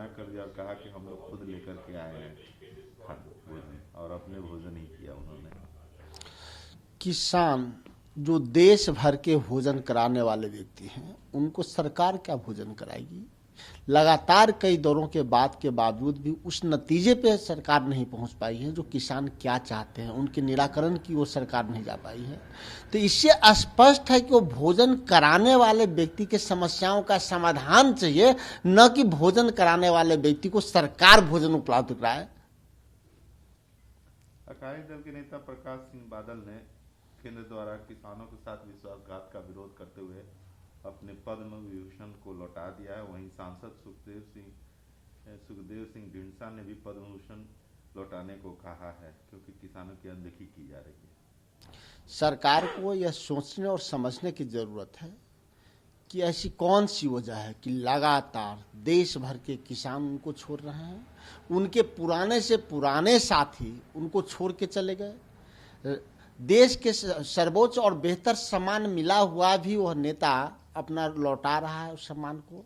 मना कर दिया और कहा कि हम लोग खुद लेकर के आए हैं खाना भोजन, और अपने भोजन ही किया उन्होंने। किसान जो देश भर के भोजन कराने वाले व्यक्ति हैं, उनको सरकार क्या भोजन कराएगी? लगातार कई दौरों के बाद के बावजूद भी उस नतीजे पे सरकार नहीं पहुंच पाई है जो किसान क्या चाहते हैं, उनके निराकरण की ओर सरकार नहीं जा पाई है। तो इससे स्पष्ट है कि वो भोजन कराने वाले व्यक्ति के समस्याओं का समाधान चाहिए, न कि भोजन कराने वाले व्यक्ति को सरकार भोजन उपलब्ध कराए। अकाली दल के नेता प्रकाश सिंह बादल ने केंद्र द्वारा किसानों के साथ विश्वासघात का विरोध करते हुए अपने पद्म विभूषण को लौटा दिया है। वहीं सांसद सुखदेव सिंह ढींडसा ने भी पद्म विभूषण लौटाने को कहा है, क्योंकि किसानों की अनदेखी की जा रही है। सरकार को यह सोचने और समझने की जरूरत है कि ऐसी कौन सी वजह है कि लगातार देश भर के किसान उनको छोड़ रहे हैं। उनके पुराने से पुराने साथी उनको छोड़ के चले गए। देश के सर्वोच्च और बेहतर सम्मान मिला हुआ भी वह नेता अपना लौटा रहा है उस सम्मान को।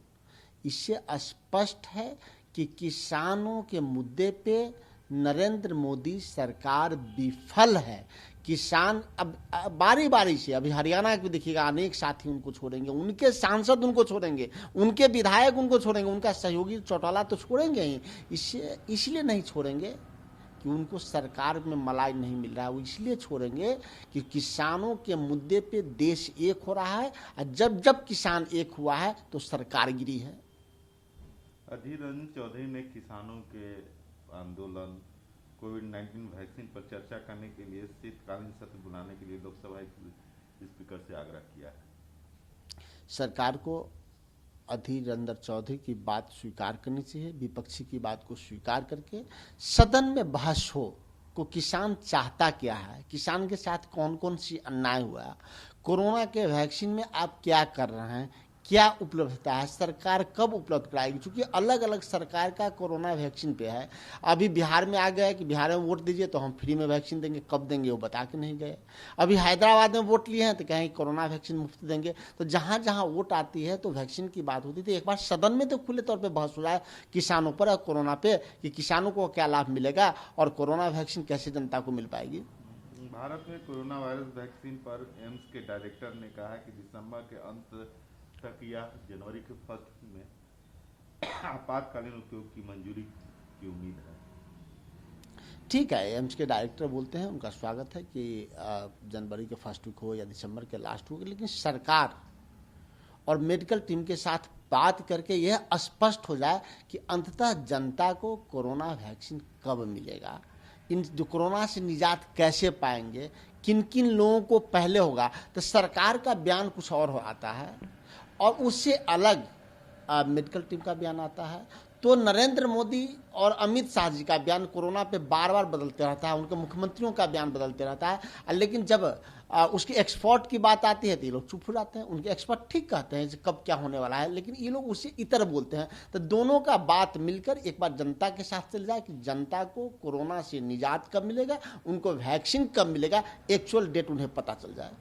इससे स्पष्ट है कि किसानों के मुद्दे पे नरेंद्र मोदी सरकार विफल है। किसान अब बारी बारी से, अभी हरियाणा के देखिएगा, अनेक साथी उनको छोड़ेंगे, उनके सांसद उनको छोड़ेंगे, उनके विधायक उनको छोड़ेंगे, उनका सहयोगी चौटाला तो छोड़ेंगे ही। इसलिए नहीं छोड़ेंगे कि उनको सरकार में मलाई नहीं मिल रहा है, वो इसलिए छोड़ेंगे कि किसानों के मुद्दे पे देश एक हो रहा है, और जब जब किसान एक हुआ है तो सरकार गिरी है। अधीर रंजन चौधरी ने किसानों के आंदोलन, कोविड-19 वैक्सीन पर चर्चा करने के लिए शीतकालीन सत्र बुलाने के लिए लोकसभा स्पीकर से आग्रह किया है। सरकार को अधीर रंजन चौधरी की बात स्वीकार करनी चाहिए, विपक्षी की बात को स्वीकार करके सदन में बहस हो को किसान चाहता क्या है, किसान के साथ कौन कौन सी अन्याय हुआ है, कोरोना के वैक्सीन में आप क्या कर रहे हैं, क्या उपलब्धता है, सरकार कब उपलब्ध कराएगी। क्योंकि अलग अलग सरकार का कोरोना वैक्सीन पे है। अभी बिहार में आ गया है कि बिहार में वोट दीजिए तो हम फ्री में वैक्सीन देंगे, कब देंगे वो बता के नहीं गए। अभी हैदराबाद में वोट लिए हैं तो कहें कोरोना वैक्सीन मुफ्त देंगे। तो जहाँ जहाँ वोट आती है तो वैक्सीन की बात होती थी। एक बार सदन में तो खुले तौर पर बहस हो जाए किसानों पर और कोरोना पे कि किसानों को क्या लाभ मिलेगा और कोरोना वैक्सीन कैसे जनता को मिल पाएगी। भारत में कोरोना वायरस वैक्सीन पर एम्स के डायरेक्टर ने कहा कि दिसंबर के अंत तक या जनवरी के फर्स्ट में आपातकालीन उपयोग की मंजूरी की उम्मीद है। ठीक है, एम्स के डायरेक्टर बोलते हैं, उनका स्वागत है कि जनवरी के फर्स्ट वीक हो या दिसंबर के लास्ट वीक, लेकिन सरकार और मेडिकल टीम के साथ बात करके यह स्पष्ट हो जाए कि अंततः जनता को कोरोना वैक्सीन कब मिलेगा, इन जो कोरोना से निजात कैसे पाएंगे, किन किन लोगों को पहले होगा। तो सरकार का बयान कुछ और हो आता है और उससे अलग मेडिकल टीम का बयान आता है। तो नरेंद्र मोदी और अमित शाह जी का बयान कोरोना पे बार बार बदलते रहता है, उनके मुख्यमंत्रियों का बयान बदलते रहता है। लेकिन जब उसके एक्सपर्ट की बात आती है तो ये लोग चुप हो जाते हैं। उनके एक्सपर्ट ठीक कहते हैं कब क्या होने वाला है, लेकिन ये लोग उससे इतर बोलते हैं। तो दोनों का बात मिलकर एक बार जनता के साथ चल जाए कि जनता को कोरोना से निजात कब मिलेगा, उनको वैक्सीन कब मिलेगा, एक्चुअल डेट उन्हें पता चल जाए।